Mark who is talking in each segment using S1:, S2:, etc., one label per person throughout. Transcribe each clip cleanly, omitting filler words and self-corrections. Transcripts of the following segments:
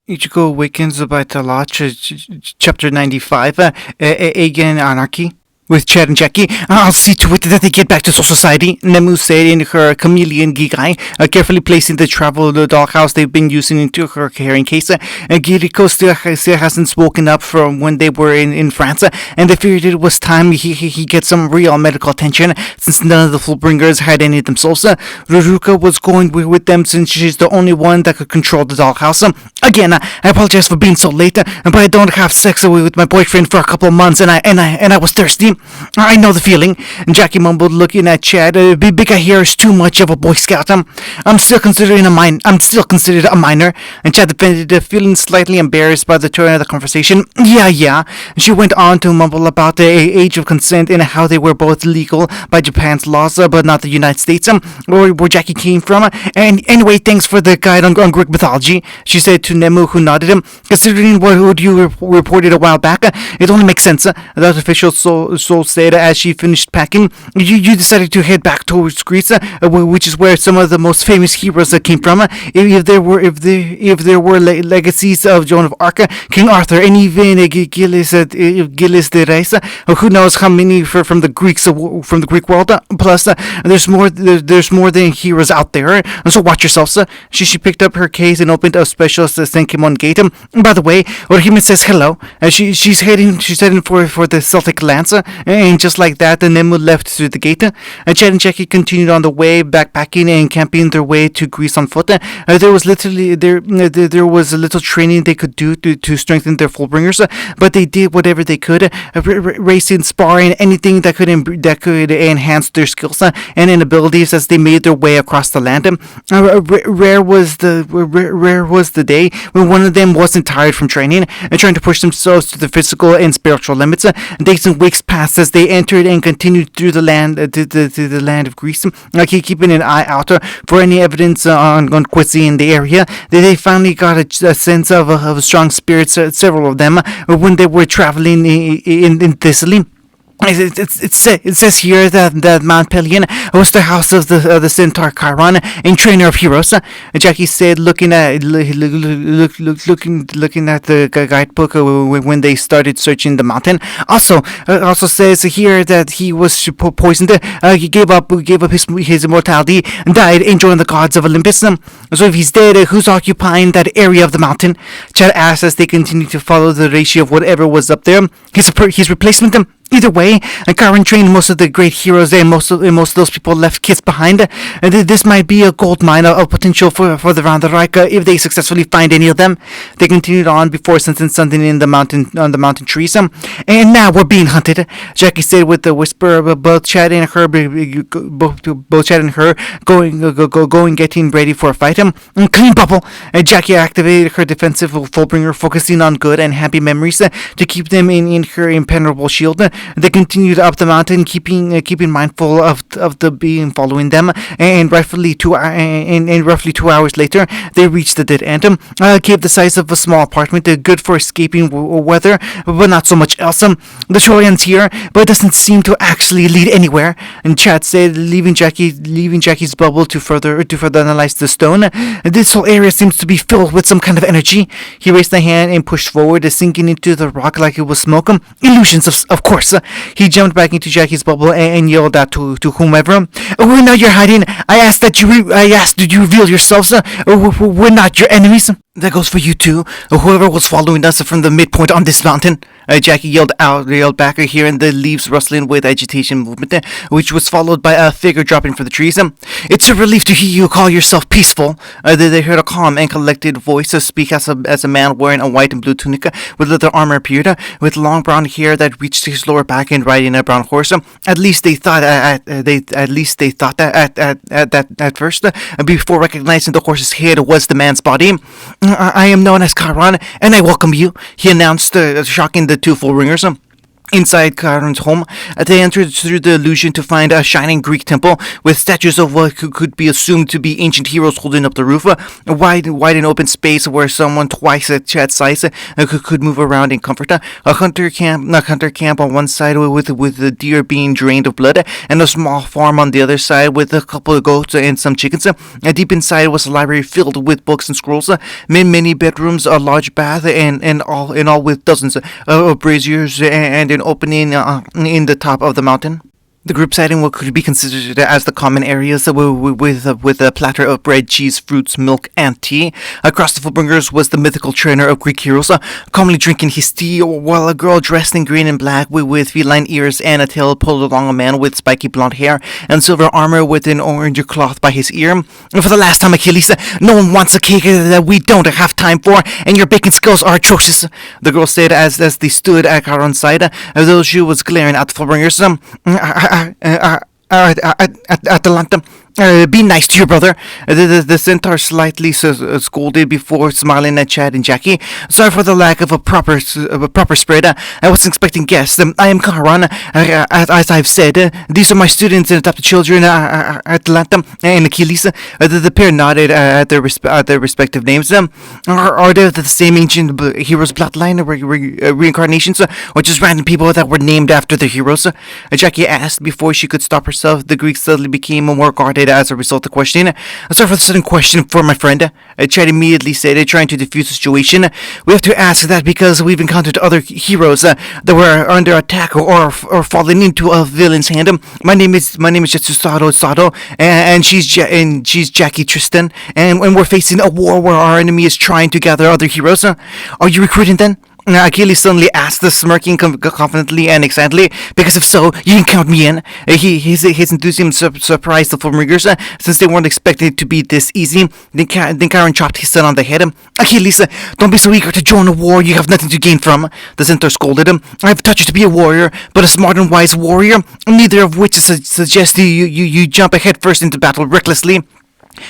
S1: Ichigo awakens by Talach, chapter 95, Again Anarchy. With Chad and Jackie, I'll see to it that they get back to Soul Society, Nemu said in her chameleon gigai, carefully placing the travel dollhouse they've been using into her carrying case. Giriko still hasn't woken up from when they were in France, and they figured it was time he get some real medical attention, since none of the Fullbringers had any themselves. Ruruka was going with them since she's the only one that could control the dollhouse. Again, I apologize for being so late, but I don't have sex with my boyfriend for a couple of months, and I was thirsty. I know the feeling. Jackie mumbled, looking at Chad. Big guy here is too much of a Boy Scout. I'm still considered a minor. And Chad defended, feeling slightly embarrassed by the turn of the conversation. Yeah. She went on to mumble about the age of consent and how they were both legal by Japan's laws, but not the United States, where Jackie came from. And anyway, thanks for the guide on Greek mythology, she said to Nemu, who nodded. Considering what you reported a while back, it only makes sense. The official soul said as she finished packing. You decided to head back towards Greece, which is where some of the most famous heroes came from. If there were legacies of Joan of Arc, King Arthur, and even Gilles de Reis, who knows how many from the Greek world. Plus, there's more than heroes out there. So watch yourselves. She picked up her case and opened a special Senkimon gate. By the way, Orihime says hello. She's heading for the Celtic Lance. And just like that, the Nemu left through the gate. Chad and Jackie continued on the way, backpacking and camping their way to Greece on foot. There was a little training they could do to strengthen their Fullbringers, but they did whatever they could, racing, sparring, anything that could enhance their skills and abilities as they made their way across the land. Rare was the day when one of them wasn't tired from training and trying to push themselves to the physical and spiritual limits. Days and weeks passed as they entered and continued through the land to the land of Greece, keeping an eye out for any evidence on cuisine in the area. They finally got a sense of strong spirits, several of them, when they were traveling in Thessaly. It says here that Mount Pelion was the house of the centaur Chiron and trainer of heroes. Jackie said, looking at the guidebook when they started searching the mountain. Also says here that he was poisoned. He gave up his immortality and died enjoying the gods of Olympus. So if he's dead, who's occupying that area of the mountain? Chad asked as they continued to follow the ratio of whatever was up there. His replacement. Either way, Chiron trained most of the great heroes there, and most of those people left kids behind. This might be a gold mine of potential for the Randareich if they successfully find any of them. They continued on before sensing something on the mountain trees. And now we're being hunted, Jackie said with a whisper. Both Chad and her going getting ready for a fight. Clean bubble. Jackie activated her defensive Fullbringer, focusing on good and happy memories to keep them in her impenetrable shield. They continued up the mountain, keeping mindful of the being following them. And roughly 2 hours later, they reached the dead end. Cave the size of a small apartment, good for escaping weather, but not so much else. The shore ends here, but it doesn't seem to actually lead anywhere. And Chad said, leaving Jackie's bubble to further analyze the stone. This whole area seems to be filled with some kind of energy. He raised a hand and pushed forward, sinking into the rock like it was smoke. Illusions, of course. He jumped back into Jackie's bubble and yelled out to whomever, "We're not your hiding. I asked that you reveal yourselves. We're not your enemies." That goes for you too, whoever was following us from the midpoint on this mountain. Jackie yelled back, hearing the leaves rustling with agitation movement, which was followed by a figure dropping from the trees. It's a relief to hear you call yourself peaceful. They heard a calm and collected voice speak as a man wearing a white and blue tunic with leather armor appeared, with long brown hair that reached his lower back and riding a brown horse. At least they thought that at first, before recognizing the horse's head was the man's body. I am known as Chiron, and I welcome you, he announced, shocking the two Fullbringers. Inside Karen's home, they entered through the illusion to find a shining Greek temple with statues of what could be assumed to be ancient heroes holding up the roof. A wide and open space where someone twice Chad's size could move around in comfort. A hunter camp on one side with the deer being drained of blood, and a small farm on the other side with a couple of goats and some chickens. Deep inside was a library filled with books and scrolls. Many bedrooms, a large bath, and all with dozens of braziers and an opening in the top of the mountain. The group sat in what could be considered as the common areas with a platter of bread, cheese, fruits, milk, and tea. Across the Fullbringers was the mythical trainer of Greek heroes, calmly drinking his tea, while a girl dressed in green and black with feline ears and a tail pulled along a man with spiky blonde hair and silver armor with an orange cloth by his ear. For the last time, Achilles, no one wants a cake that we don't have time for, and your baking skills are atrocious, the girl said as they stood at Charon's side, though she was glaring at the Fullbringers. Atalanta, be nice to your brother. The centaur slightly scolded before smiling at Chad and Jackie. Sorry for the lack of a proper spread. I wasn't expecting guests. I am Karan. As I've said, these are my students and adopted children, Atalanta and Achilles. The pair nodded at their respective names. Are they the same ancient heroes' bloodline, reincarnations, or just random people that were named after the heroes? Jackie asked before she could stop herself. The Greek suddenly became more guarded as a result of the question. Sorry for the sudden question for my friend. Chad immediately said, trying to defuse the situation. We have to ask that because we've encountered other heroes that were under attack or fallen into a villain's hand. My name is Jetsu Sato, and she's Jackie Tristan, and we're facing a war where our enemy is trying to gather other heroes. Are you recruiting then? Achilles suddenly asked, smirking confidently and excitedly, because if so, you can count me in. His enthusiasm surprised the Fullbringers, since they weren't expecting it to be this easy. Then Charon chopped his son on the head. Achilles, don't be so eager to join a war you have nothing to gain from, the centaur scolded him. I've taught you to be a warrior, but a smart and wise warrior, neither of which suggests you jump head first into battle recklessly.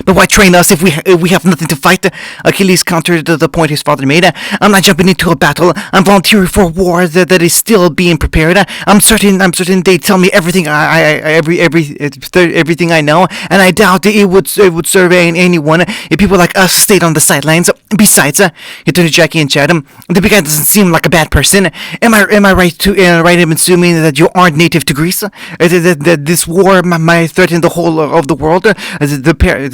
S1: But why train us if we have nothing to fight? Achilles countered the point his father made. I'm not jumping into a battle. I'm volunteering for a war that is still being prepared. I'm certain they tell me everything everything I know, and I doubt it would serve anyone if people like us stayed on the sidelines. Besides, he turned to Jackie and Chad. The big guy doesn't seem like a bad person. Am I right in assuming that you aren't native to Greece? That this war might threaten the whole of the world?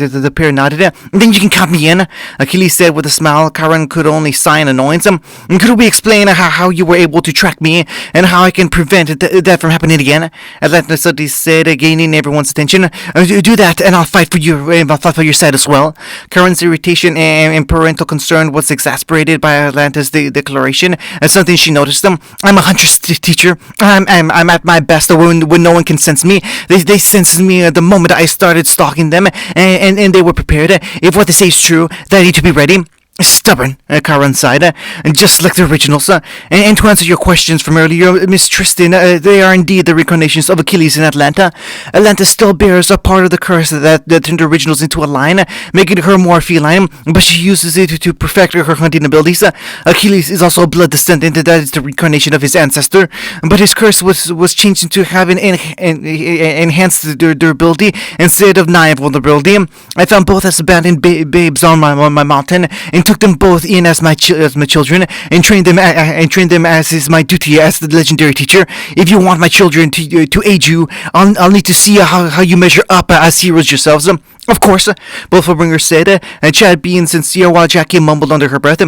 S1: The pair nodded. Then you can count me in, Achilles said with a smile. Charon could only sigh in annoyance. Could we explain how you were able to track me and how I can prevent that from happening again? Atlanta suddenly said, gaining everyone's attention. Do that, and I'll fight for you. I'll fight for your side as well. Charon's irritation and parental concern was exasperated by Atlanta's declaration as something she noticed. I'm a huntress teacher. I'm at my best when no one can sense me. They sensed me the moment I started stalking them, and they were prepared. If what they say is true, they need to be ready. Stubborn, Charon sighed, just like the originals. And to answer your questions from earlier, Miss Tristan, they are indeed the reincarnations of Achilles and Atlanta. Atlanta still bears a part of the curse that turned the originals into a lion, making her more feline, but she uses it to perfect her hunting abilities. Achilles is also a blood descendant, that is the reincarnation of his ancestor, but his curse was changed into having enhanced durability instead of nigh vulnerability. I found both as abandoned babes on my mountain, and took them both in as my children, and trained them as is my duty as the legendary teacher. If you want my children to aid you, I'll need to see how you measure up as heroes yourselves. Of course, both Fullbringers said, Chad being sincere while Jackie mumbled under her breath.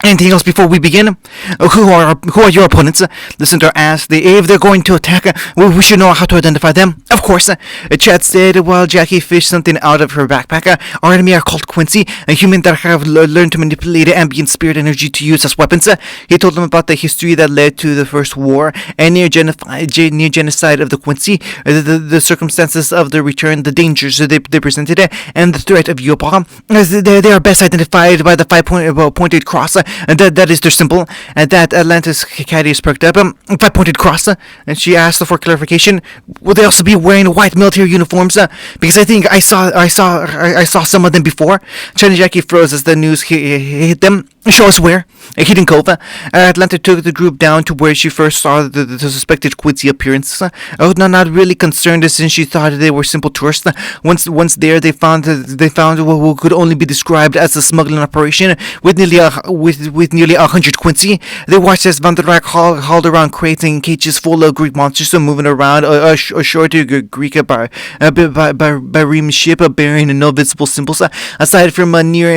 S1: Anything else before we begin? Who are your opponents? The centaur asked. If they're going to attack, we should know how to identify them. Of course, Chad said while Jackie fished something out of her backpack. Our enemy are called Quincy, a human that have learned to manipulate ambient spirit energy to use as weapons. He told them about the history that led to the first war and near genocide of the Quincy, the circumstances of their return, the dangers they presented, and the threat of Yopa. They are best identified by the five-pointed cross. And that is their symbol. And that Atlantis caddy is perked up. Five-pointed cross. And she asked for clarification. Will they also be wearing white military uniforms? Because I think I saw some of them before. Chad and Jackie froze as the news hit them. Show us where. a hidden cove. Atlanta took the group down to where she first saw the suspected Quincy appearance. Not really concerned since she thought they were simple tourists. Once there, they found what could only be described as a smuggling operation with nearly 100 Quincy. They watched as Van der Rack hauled around crates and cages full of Greek monsters moving around ashore to Greek Barime ship bearing no visible symbols aside from a near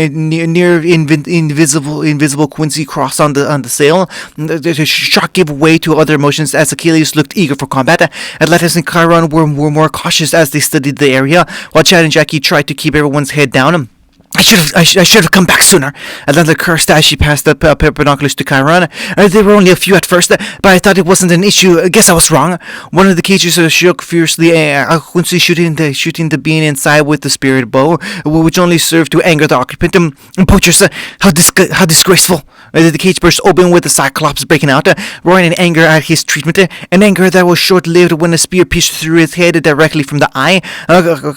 S1: invisible Quincy cross on the sail. The shock gave way to other emotions as Achilles looked eager for combat. Atlantis and Chiron were more cautious as they studied the area, while Chad and Jackie tried to keep everyone's head down. I should have come back sooner. Atlanta cursed as she passed the binoculars to Chiron. There were only a few at first, but I thought it wasn't an issue. I guess I was wrong. One of the cages shook fiercely, Quincy shooting the being inside with the spirit bow, which only served to anger the occupant. Poachers, how disgraceful! The cage burst open with the Cyclops breaking out, roaring in anger at his treatment, an anger that was short-lived when a spear pierced through his head directly from the eye,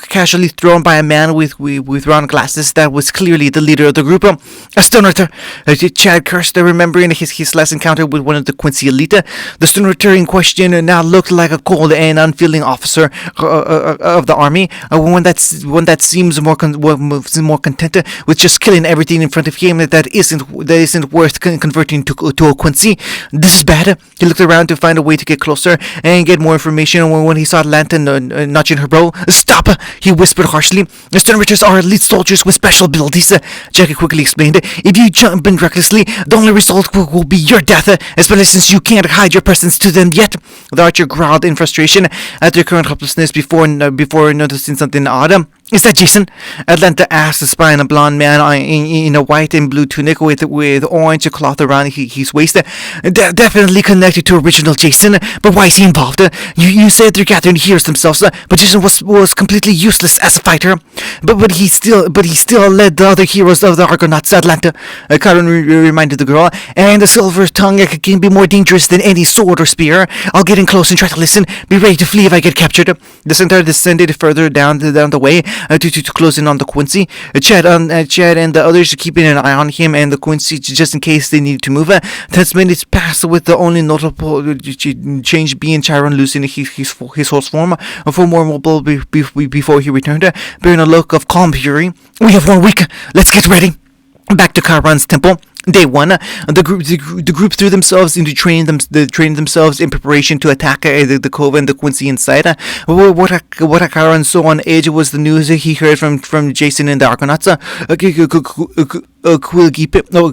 S1: casually thrown by a man with round glasses that was clearly the leader of the group. A Stonewater! Chad cursed, remembering his last encounter with one of the Quincy elite. The Stonewater in question now looked like a cold and unfeeling officer of the army, one that seems more content with just killing everything in front of him that isn't worth converting to a Quincy. This is bad. He looked around to find a way to get closer and get more information when he saw Atlanta nudging her bro. Stop! He whispered harshly. The Stonewaters are elite soldiers with special abilities. Jackie quickly explained. If you jump in recklessly, the only result will be your death, especially since you can't hide your presence to them yet. The archer growled in frustration at their current helplessness before noticing something odd. Is that Jason? Atlanta asked, spying a blonde man in a white and blue tunic with orange cloth around his waist. Definitely connected to original Jason, but why is he involved? You said they're gathering heroes themselves, but Jason was completely useless as a fighter. But he still led the other heroes of the Argonauts, Atlanta. Chiron reminded the girl, and the silver tongue can be more dangerous than any sword or spear. I'll get in close and try to listen. Be ready to flee if I get captured. The centaur descended further down the way. To close in on the Quincy. Chad and the others keeping an eye on him and the Quincy just in case they needed to move. 10 minutes passed with the only notable change being Chiron losing his horse form for more mobile before he returned, bearing a look of calm fury. We have 1 week. Let's get ready. Back to Chiron's temple. Day 1, the group threw themselves into training themselves in preparation to attack the cove and the Quincy inside. What Chiron saw on edge was the news he heard from Jason and the Argonauts.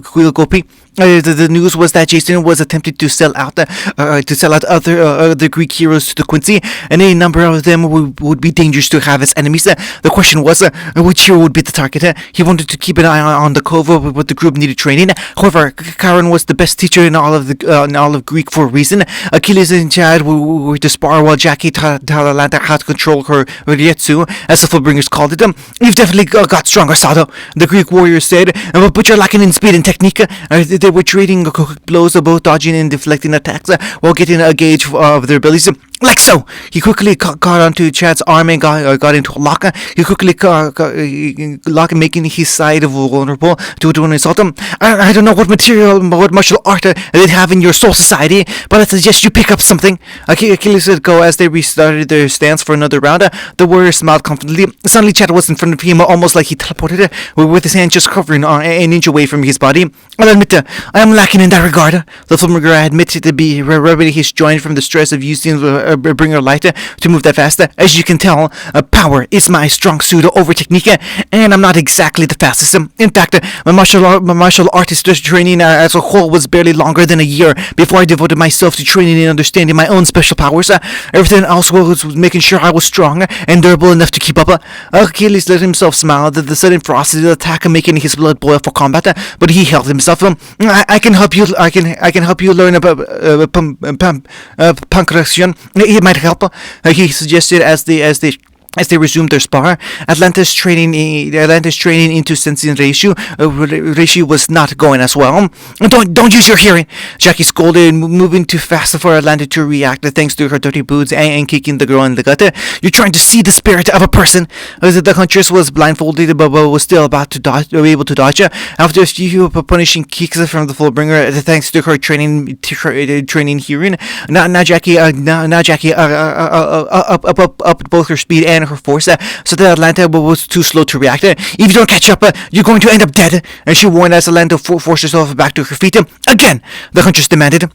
S1: Quilgopi. The news was that Jason was attempting to sell out other Greek heroes to the Quincy, and a number of them would be dangerous to have as enemies. The question was which hero would be the target. He wanted to keep an eye on the cove, but the group needed training. However, Chiron was the best teacher in all of Greek for a reason. Achilles and Chad were to spar while Jackie taught Atlanta how to control her Ryetsu, as the Fullbringers called it. You've definitely got stronger, Sado, the Greek warrior said, but you're lacking in speed and technique. They were trading quick blows, both dodging and deflecting attacks while getting a gauge of their abilities. Like so! He quickly caught onto Chad's arm and got into a lock. He quickly lock, making his side vulnerable to an assault. I don't know what martial art they have in your soul society, but I suggest you pick up something. Achilles let go as they restarted their stance for another round. The warrior smiled confidently. Suddenly Chad was in front of him, almost like he teleported, with his hand just covering an inch away from his body. I'll admit, I am lacking in that regard. The Fullbringer admitted to be rubbing his joint from the stress of using bringer light to move that fast. As you can tell, power is my strong suit over technique, and I'm not exactly the fastest. In fact, my martial artist training as a whole was barely longer than a year before I devoted myself to training and understanding my own special powers. Everything else was making sure I was strong and durable enough to keep up. Achilles let himself smile at the sudden ferocity of the attack, making his blood boil for combat, but he held himself. I can help you. I can help you learn about punctuation. It might help. He suggested as they As they resumed their spar, Atlanta's training into sensing Reishi was not going as well. Don't use your hearing, Jackie scolded, moving too fast for Atlanta to react thanks to her dirty boots and kicking the girl in the gut. You're trying to see the spirit of a person. The huntress was blindfolded but was still about to able to dodge. After a few punishing kicks from the Fullbringer, thanks to her training hearing, now Jackie up both her speed and her force, so that Atlanta was too slow to react. If you don't catch up, you're going to end up dead. And she warned as Atlanta forced herself back to her feet. Again, the huntress demanded.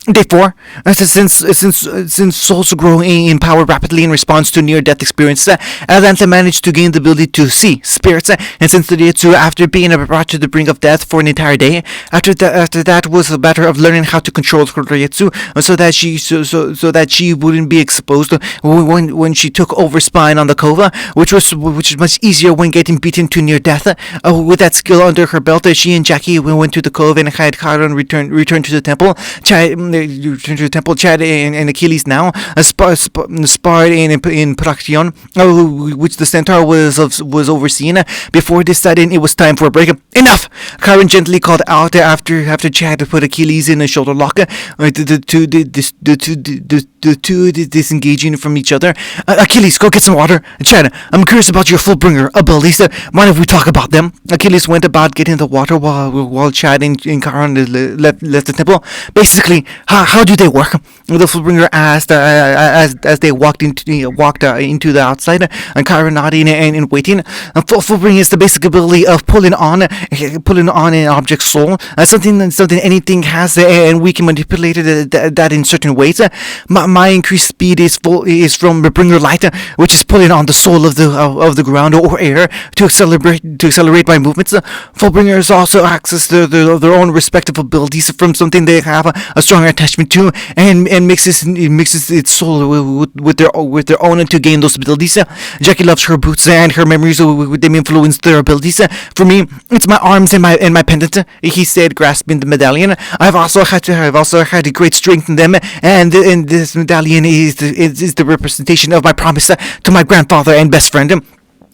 S1: Day 4. Since souls grow in power rapidly in response to near-death experiences, Atlanta managed to gain the ability to see spirits, and since the day 2, after being brought to the brink of death for an entire day, after that was a matter of learning how to control her Ryetsu, so that she wouldn't be exposed when she took over spying on the Kova, which was much easier when getting beaten to near death. With that skill under her belt, she and Jackie went to the cove and had Karan return to the temple. Chad and Achilles now sparred in Praction, which the centaur was overseeing, before deciding it was time for a break. Enough! Karen gently called out after Chad put Achilles in a shoulder lock, the two disengaging from each other. Achilles, go get some water. Chad, I'm curious about your Fullbringer abilities. Mind if we talk about them? Achilles went about getting the water while Chad and Karen left the temple. Basically, how do they work? The Fullbringer asked as they walked into the outside, and Karen nodding and waiting. Fullbringer is the basic ability of pulling on an object's soul, something anything has, and we can manipulate that in certain ways. My increased speed is from Bringer Light, which is pulling on the soul of the ground or air to accelerate my movements. Fullbringers also access their own respective abilities from something they have a stronger attachment to, and mixes its soul with their own to gain those abilities. Jackie loves her boots and her memories with them influence their abilities. For me, it's my arms and my pendant, he said, grasping the medallion. I've also had great strength in them, and this medallion is the representation of my promise to my grandfather and best friend.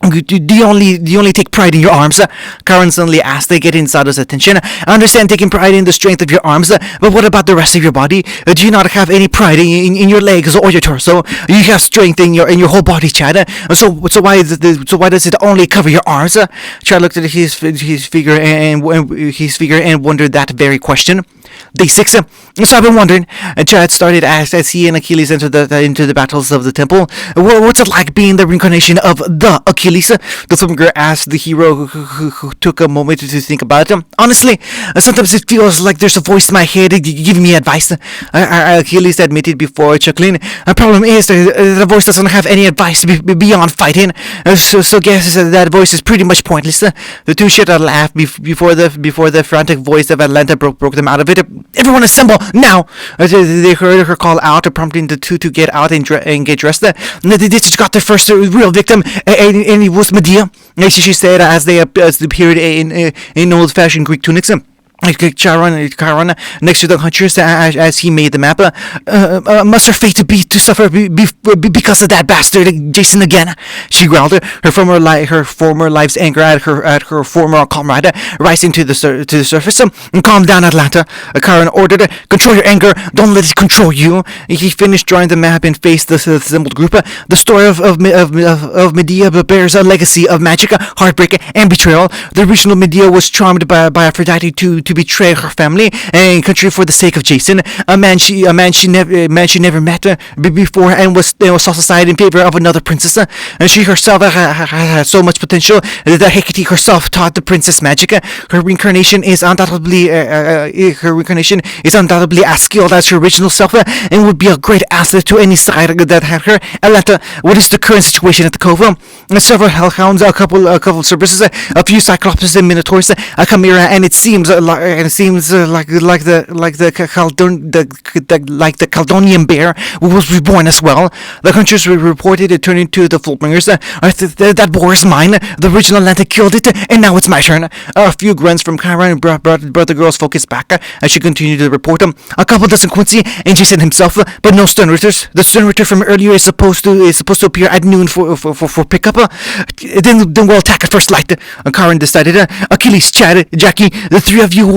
S1: Do you only take pride in your arms? Karen suddenly asked, getting Sato's attention. I understand taking pride in the strength of your arms, but what about the rest of your body? Do you not have any pride in your legs or your torso? You have strength in your whole body, Chad. So why does it only cover your arms? Chad looked at his figure and wondered that very question. Day 6. So I've been wondering. Chad started as he and Achilles entered into the battles of the temple. What's it like being the reincarnation of the Achilles? The Thumger asked the hero, who took a moment to think about it. Honestly, sometimes it feels like there's a voice in my head giving me advice. Achilles admitted before chuckling. The problem is the voice doesn't have any advice beyond fighting. So guess that voice is pretty much pointless. The two shared a laugh before the frantic voice of Atlanta broke them out of it. Everyone assemble now! They heard her call out, prompting the two to get out and get dressed. They just got their first real victim, and it was Medea, she said as they appeared in old-fashioned Greek tunics. Charon next to the huntress as he made the map. Must her fate be to suffer because of that bastard Jason again? She growled, her former life's anger at her former comrade rising to the surface. Calm down, Atlanta. Charon ordered. Control your anger. Don't let it control you. He finished drawing the map and faced the assembled group. The story of Medea bears a legacy of magic, heartbreak, and betrayal. The original Medea was charmed by Aphrodite to betray her family and country for the sake of Jason, a man she never met before, and was tossed aside in favor of another princess. And she herself had so much potential that Hecate herself taught the princess magic. Her reincarnation is undoubtedly as skilled as her original self, and would be a great asset to any side that had her. Atlanta, what is the current situation at the cove? Several hellhounds, a couple of Cerberuses, a few Cyclopses and Minotaurs, a Chimera, and it seems and it seems like the Caledonian bear was reborn as well. The hunters reported it turned into the Fullbringers. That boar is mine. The original Atlanta killed it, and now it's my turn. A few grunts from Kyra brought the girl's focus back as she continued to report. A couple dozen Quincy and Jason himself, but no Sternritters. The Sternritter from earlier is supposed to appear at noon for pickup. Then we'll attack at first light. Karen decided. Achilles, Chad, Jackie, the three of you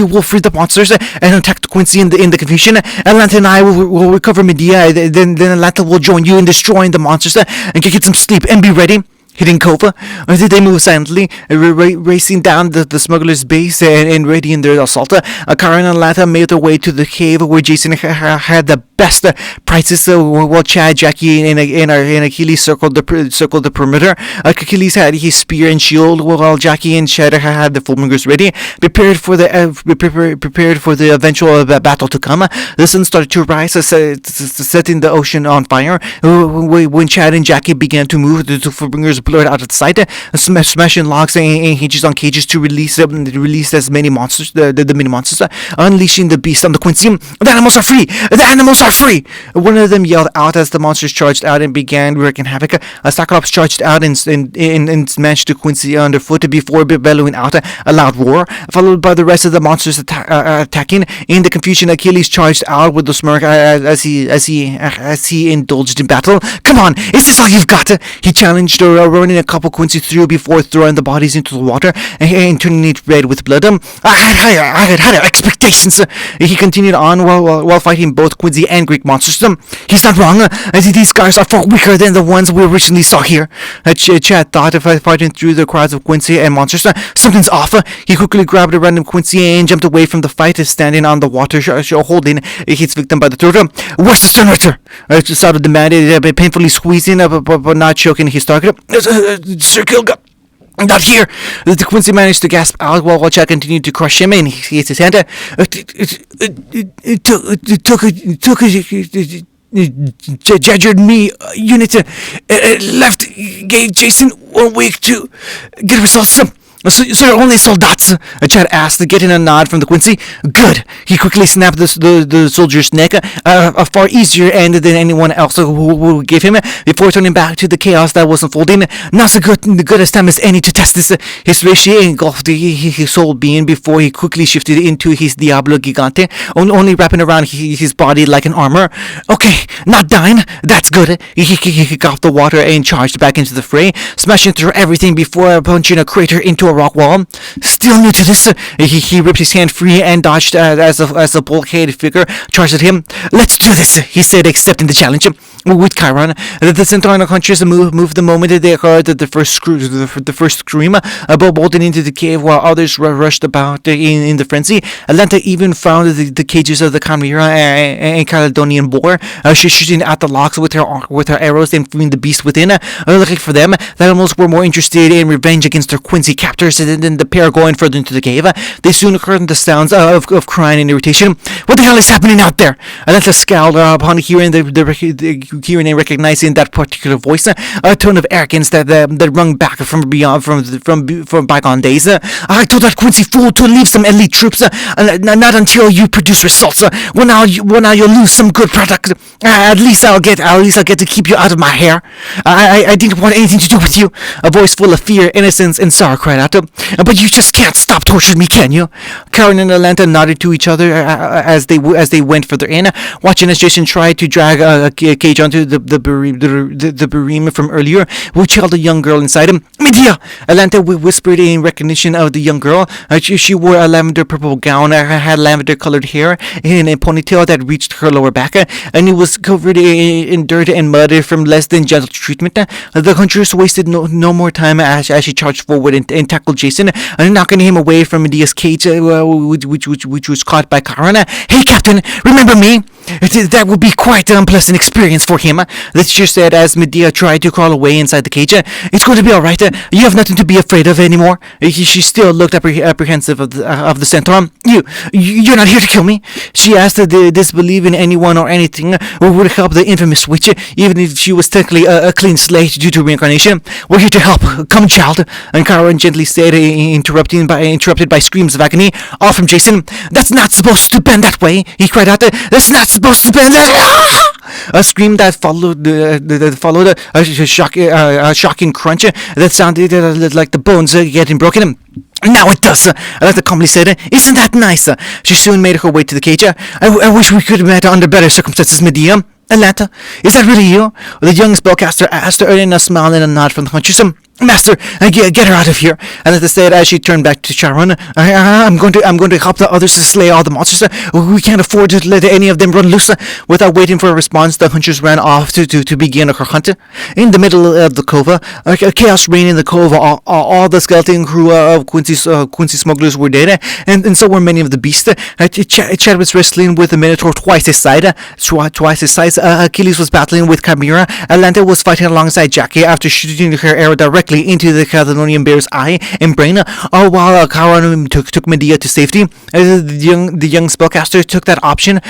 S1: will free the monsters and attack the Quincy in the confusion. Atlanta and I will recover Medea. Then Atlanta will join you in destroying the monsters and get some sleep and be ready. Hitting Kova, they move silently, racing down the smuggler's base and readying their assault. Karen and Atlanta made their way to the cave where Jason had the best prices, while Chad, Jackie, and Achilles circled the perimeter. Achilles had his spear and shield, while Jackie and Chad had the fulmingers ready, prepared for the eventual battle to come. The sun started to rise, setting the ocean on fire. When Chad and Jackie began to move, the fulmingers blurred out of sight, smashing logs and hinges on cages to release as many monsters, the mini monsters, unleashing the beast on the Quincy. The animals are free! The animals are free! One of them yelled out as the monsters charged out and began wreaking havoc. Cyclops charged out and smashed the Quincy underfoot before bellowing out a loud roar, followed by the rest of the monsters attacking. In the confusion, Achilles charged out with a smirk as he indulged in battle. Come on, is this all you've got? He challenged, running a couple Quincy through before throwing the bodies into the water and turning it red with blood. I had expectations. He continued on while fighting both Quincy and Greek monsters. He's not wrong. These guys are far weaker than the ones we originally saw here. Chad thought of fighting through the crowds of Quincy and monsters. Something's off. He quickly grabbed a random Quincy and jumped away from the fight, standing on the water, holding his victim by the throat. Where's the Sternritter? Sauter demanded, painfully squeezing but not choking his target. Sir Kilga, not here! The Quincy managed to gasp out while Chad continued to crush him, and he hit his hand. It took Jadgered me unit left gave Jason 1 week to get results. So only soldats? Chad asked, getting a nod from the Quincy. Good. He quickly snapped the soldier's neck, a far easier end than anyone else would give him, before turning back to the chaos that was unfolding. Now's the goodest time as any to test this. His Rishi engulfed his whole being before he quickly shifted into his Diablo Gigante, only wrapping around his body like an armor. Okay, not dying. That's good. He coughed the water and charged back into the fray, smashing through everything before punching a crater into a rock wall. Still new to this. He ripped his hand free and dodged as a bulkhead figure charged at him. Let's do this, he said, accepting the challenge. With Chiron, the Centaur hunters moved the moment they heard the first scream, bolting into the cave while others rushed about in the frenzy. Atlanta even found the cages of the Chimera and Caledonian boar, shooting at the locks with her arrows and freeing the beast within. Luckily for them, the animals were more interested in revenge against their Quincy captors than the pair going further into the cave. They soon heard the sounds of crying and irritation. What the hell is happening out there? Atlanta scowled upon hearing hearing and recognizing that particular voice, a tone of arrogance that rung back from bygone days. I told that Quincy fool to leave some elite troops, not until you produce results. Well now you'll lose some good product. At least I'll get to keep you out of my hair. I didn't want anything to do with you. A voice full of fear, innocence, and sorrow cried out. But you just can't stop torturing me, can you? Karen and Atlanta nodded to each other as they went further in, watching as Jason tried to drag a cage onto the bereavement from earlier, which held a young girl inside him. Medea! Atlanta whispered in recognition of the young girl. She wore a lavender purple gown, had lavender colored hair, and a ponytail that reached her lower back, and it was covered in dirt and mud from less than gentle treatment. The hunters wasted no more time as she charged forward and tackled Jason, knocking him away from Medea's cage, which was caught by Karen. Hey, Captain, remember me? That would be quite an unpleasant experience for him. The teacher said as Medea tried to crawl away inside the cage. It's going to be alright. You have nothing to be afraid of anymore. She still looked apprehensive of the centaur. You're not here to kill me? She asked, disbelieve in anyone or anything would help the infamous witch, even if she was technically a clean slate due to reincarnation. We're here to help. Come, child. And Karen gently said, interrupted by screams of agony, all from Jason. That's not supposed to bend that way, he cried out. That's not supposed to bend that way. A scream that followed a shocking crunch that sounded like the bones getting broken. Now it does, Aletta calmly said. Isn't that nice? She soon made her way to the cage. I wish we could have met under better circumstances, Medea. Atlanta, is that really you? The young spellcaster asked, earning a smile and a nod from the hunters. Master, get her out of here. Atlanta said as she turned back to Charon. I'm going to help the others to slay all the monsters. We can't afford to let any of them run loose. Without waiting for a response, the hunters ran off to begin her hunt. In the middle of the cove, chaos reigned in the cove. All the skeleton crew of Quincy smugglers were dead, and so were many of the beasts. Chad was wrestling with the Minotaur twice his size. Achilles was battling with Chimera. Atlanta was fighting alongside Jackie after shooting her arrow directly into the Caledonian bear's eye and brain. All while Charon took Medea to safety. The young spellcaster took that option.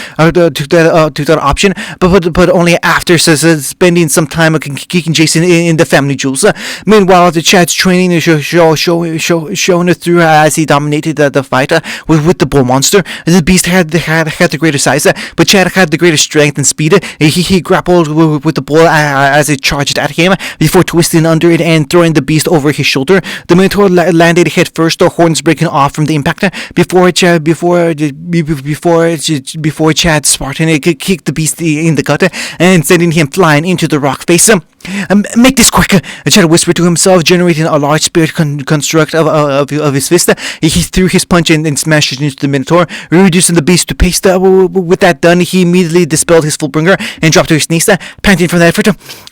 S1: But only after spending some time kicking Jason in the family jewels. Meanwhile, the Chad's training shown through as he dominated the fight with the bull monster. The beast had the greater size, but Chad had the greater strength and speed. He grappled with the bull as it charged at him before twisting under it and throwing the beast over his shoulder. The Minotaur landed head first, the horns breaking off from the impact. Before Chad Spartan kicked the beast in the gut and sending him flying into the rock face. Make this quick, Chad whispered to himself, generating a large spirit construct of his fist. He threw his punch and smashed it into the Minotaur, reducing the beast to paste. With that done, he immediately dispelled his fullbringer and dropped to his knees, panting from the effort.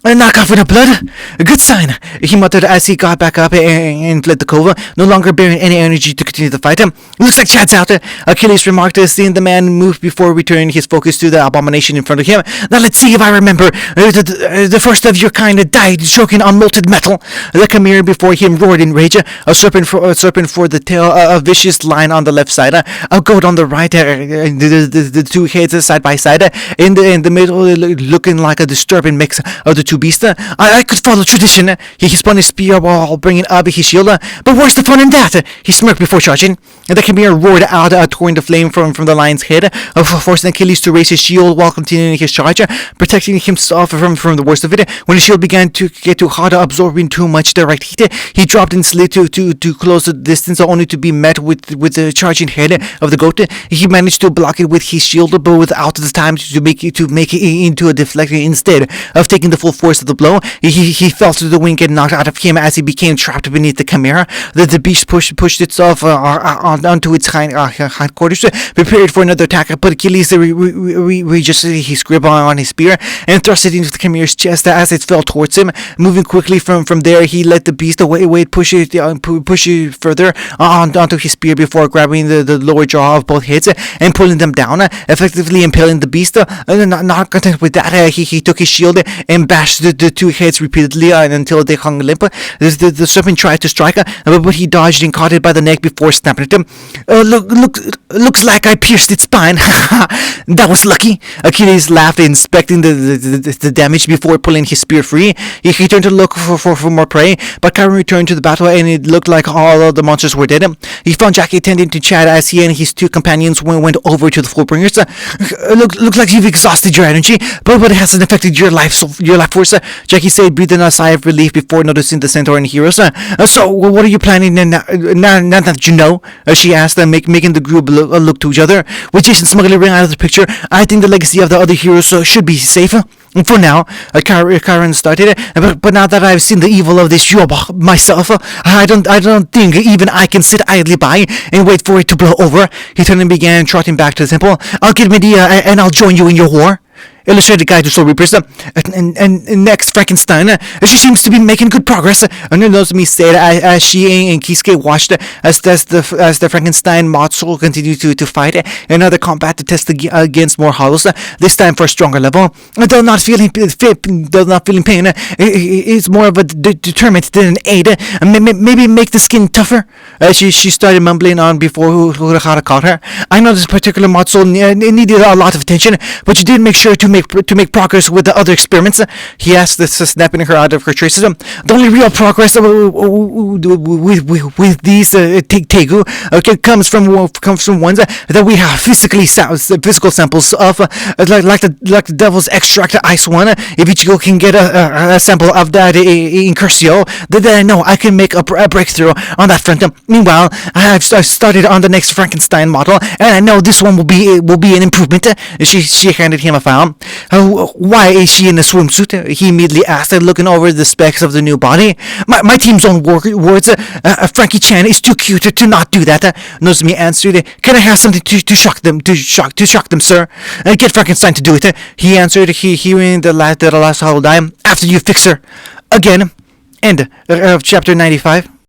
S1: Knock off with the blood. A good sign, he muttered as he got back up and fled the cove, no longer bearing any energy to continue the fight. Looks like Chad's out, Achilles remarked, seeing the man move before returning his focus to the abomination in front of him. Now let's see if I remember. The first of your kind died choking on molten metal. The Chimera before him roared in rage, a serpent for the tail, a vicious line on the left side, a goat on the right, the two heads side by side, in the middle looking like a disturbing mix of the two beasts. I could follow tradition. He spun his spear while bringing up his shield, but where's the fun in that? He smirked before charging. The Chimera roared out, towing the flame from the lion's head, forcing Achilles to raise his shield while continuing his charge, protecting himself from the worst of it. When his shield began to get too hot, absorbing too much direct heat, he dropped and slid to close the distance, only to be met with the charging head of the goat. He managed to block it with his shield, but without the time to make it into a deflection. Instead of taking the full force of the blow, he felt the wind get knocked out of him as he became trapped beneath the Chimera. The beast pushed itself onto its hindquarters, prepared for another attack, but Achilles readjusted his grip on his spear and thrust it into the Chimera's chest as it fell towards him. Moving quickly from there, he let the beast push it further onto his spear before grabbing the lower jaw of both heads and pulling them down, effectively impaling the beast. Not content with that, he took his shield and bashed the two heads repeatedly until they hung limp. The serpent tried to strike, but he dodged and caught it by the neck before snapping at him. Looks like I pierced its spine. That was lucky. Achilles laughed, inspecting the damage before pulling his spear free. He turned to look for more prey, but Chiron returned to the battle and it looked like all of the monsters were dead. He found Jackie tending to Chad as he and his two companions went over to the Fullbringers. Looks like you've exhausted your energy, but it hasn't affected your life force, Jackie said, breathing a sigh of relief before noticing the centaur and heroes. So what are you planning now that you know? She asked, making the group look to each other. With Jason smuggling out of the picture, I think the legacy of the other heroes should be safe. For now, Karen started, but now that I've seen the evil of this job myself, I don't think even I can sit idly by and wait for it to blow over. He turned and began trotting back to the temple. I'll get Medea and I'll join you in your war. Illustrated Guide to Soul Reapers. And next, Frankenstein. She seems to be making good progress. Nozomi said as she and Kisuke watched as the Frankenstein mod soul continued to fight another combat to test against more hollows. This time for a stronger level. Though not feeling pain, it's more of a deterrent than an aid. Maybe make the skin tougher. She started mumbling on before Urahara caught her. I know this particular mod soul needed a lot of attention, but you did make sure to make progress with the other experiments. He asked, snapping her out of her traces. The only real progress with these Tegu comes from ones that we have physical samples of, like the Devil's Extract Ice one. If Ichigo can get a sample of that in Curcio, then I know I can make a breakthrough on that front. Meanwhile, I've started on the next Frankenstein model, and I know this one will be an improvement. She handed him a file. Why is she in a swimsuit? He immediately asked, looking over the specs of the new body. My team's own words. Frankie-chan is too cute to not do that. Nozomi answered, can I have something to shock them, sir? Get Frankenstein to do it. He answered, hearing the last hollow die. After you fix her. Again. End of chapter 95.